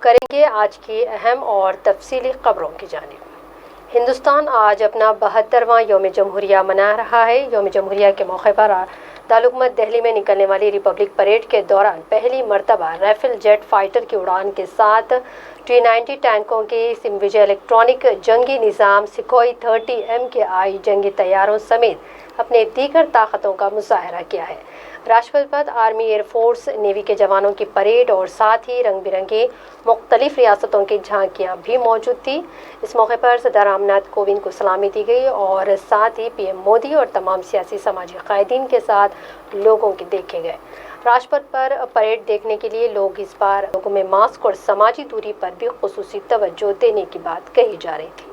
करेंगे आज की अहम और तफसीली खबरों की जानिब। हिंदुस्तान आज अपना 72वां यौम जमहूरिया मना रहा है। यौम जमहूरिया के मौके पर दारुल दिल्ली में निकलने वाली रिपब्लिक परेड के दौरान पहली मरतबा राइफल जेट फाइटर की उड़ान के साथ T-90 टैंकों के सिमविजय इलेक्ट्रॉनिक जंगी निज़ाम सिखोई 30 MKI जंगी तैयारों समेत अपने दीगर ताकतों का मुजाहरा किया है। राष्ट्रपति पद आर्मी, एयरफोर्स, नेवी के जवानों की परेड और साथ ही रंग बिरंगे मुख्तलिफ रियासतों की झांकियां भी मौजूद थी। इस मौके पर सदर रामनाथ कोविंद को सलामी दी गई और साथ ही PM मोदी और तमाम सियासी समाजी कायदीन के साथ लोगों के देखे गए। राजपथ पर परेड देखने के लिए लोग इस बार लोगों में मास्क और समाजी दूरी पर भी खुसूसी तवज्जो देने की बात कही जा रही थी।